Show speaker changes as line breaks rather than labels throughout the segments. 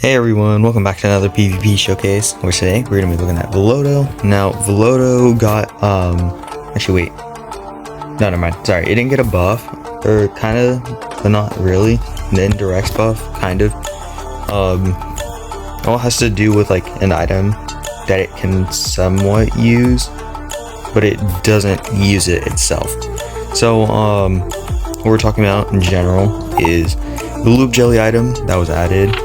Hey everyone, welcome back to another PvP showcase, where today we're going to be looking at Velodo. Now, Velodo got, actually wait, no, never mind, sorry, it didn't get a buff, or kind of, but not really, an indirect buff, kind of. All has to do with like an item that it can somewhat use, but it doesn't use it itself. So, what we're talking about in general is the loop jelly item that was added.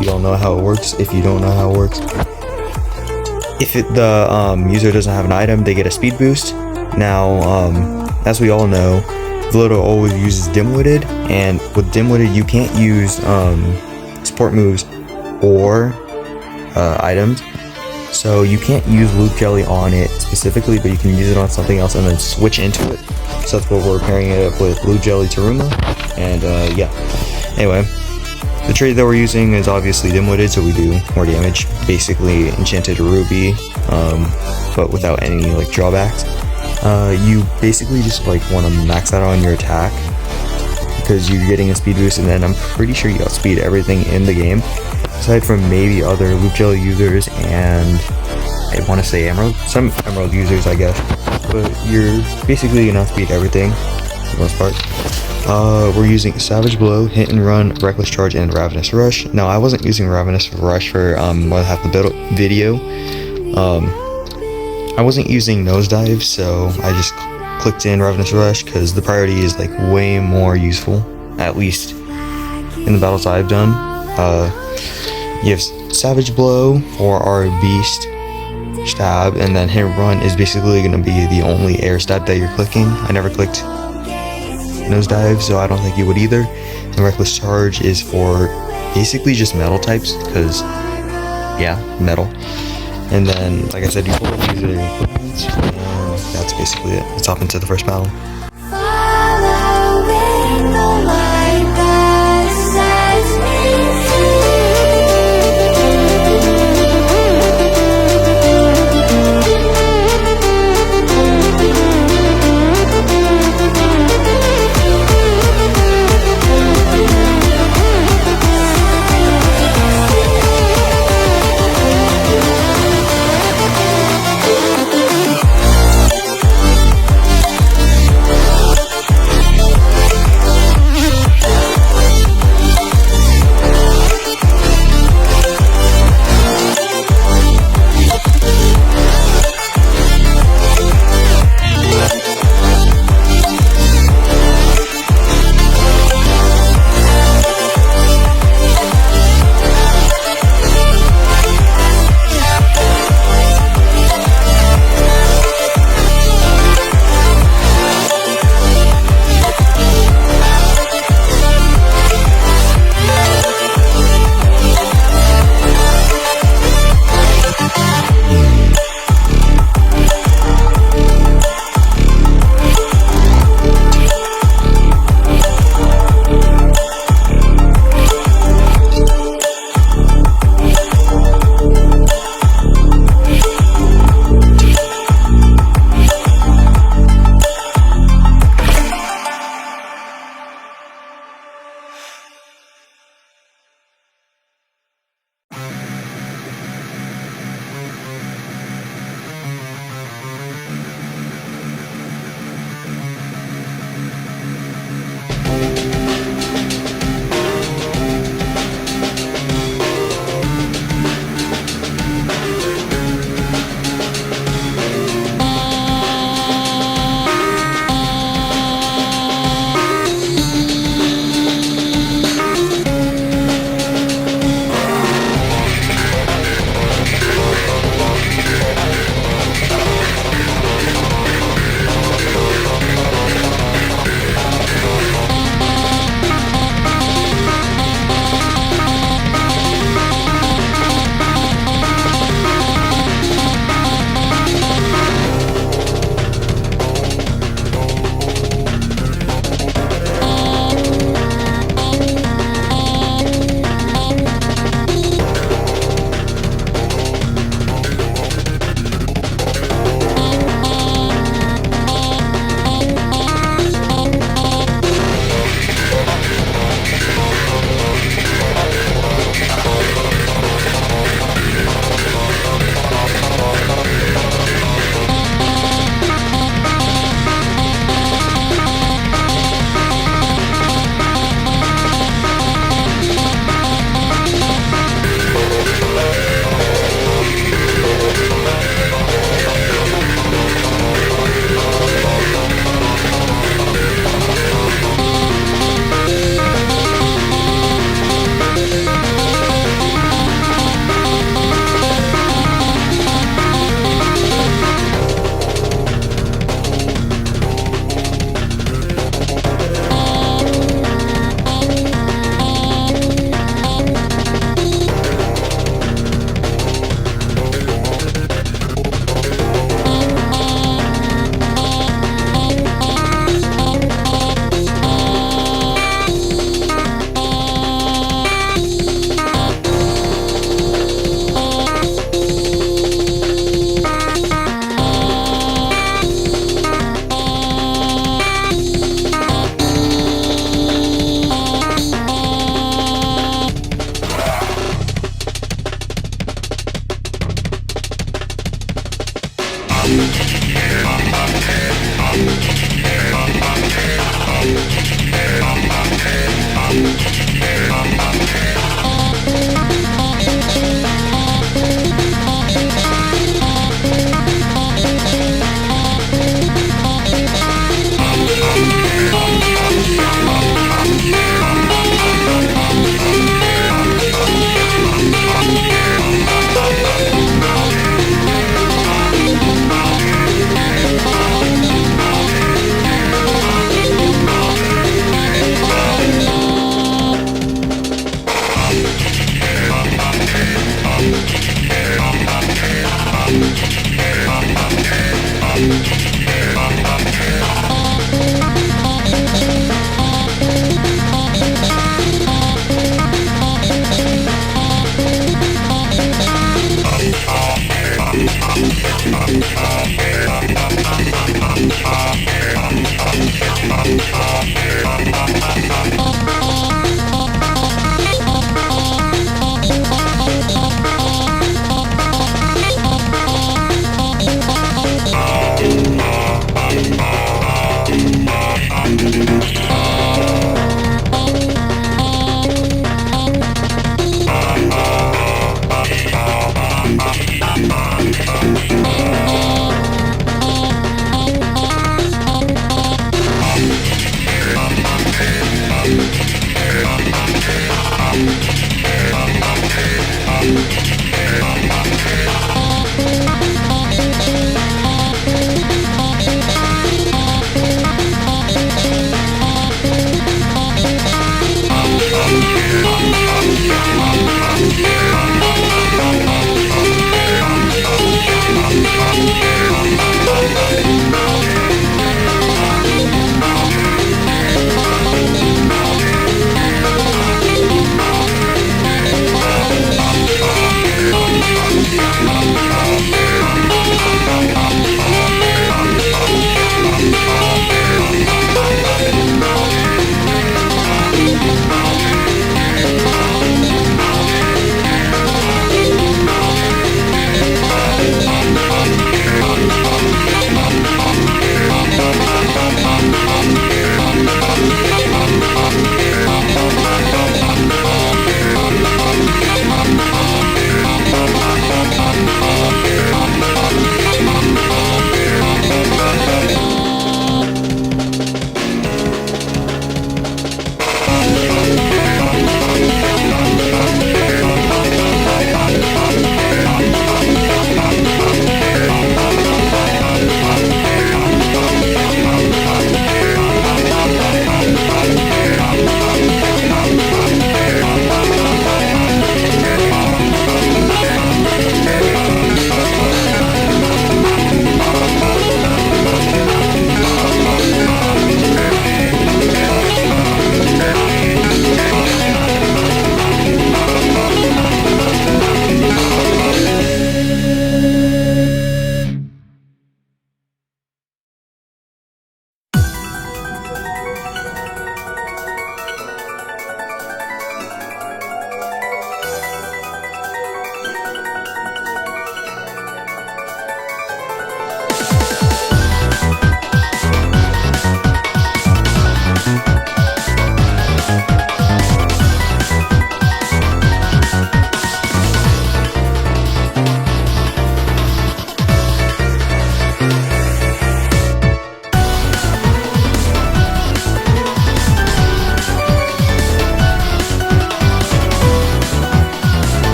You don't know how it works. If you don't know how it works, if the user doesn't have an item, they get a speed boost. Now, as we all know, Velodo always uses dim-witted, and with dim-witted you can't use support moves or items. So you can't use loop jelly on it specifically, but you can use it on something else and then switch into it. So that's what we're pairing it up with, loop jelly Taruma, and yeah. Anyway, the trait that we're using is obviously dim-witted, so we do more damage. Basically enchanted ruby, but without any like drawbacks. You basically just like want to max out on your attack because you're getting a speed boost, and then I'm pretty sure you outspeed everything in the game, aside from maybe other loop jelly users and I want to say some emerald users, I guess. But you're basically gonna outspeed everything for the most part. We're using Savage Blow, Hit and Run, Reckless Charge, and Ravenous Rush. Now, I wasn't using Ravenous Rush for more than half the video. I wasn't using Nosedive, so I just clicked in Ravenous Rush because the priority is like way more useful, at least in the battles I've done. You have Savage Blow for our Beast stab, and then Hit and Run is basically going to be the only air stab that you're clicking. I never clicked Nosedive, so I don't think you would either. And Reckless Charge is for basically just metal types, because yeah, metal. And then, like I said, you pull up user equipment, and that's basically it. Let's hop into the first battle.
Following the light.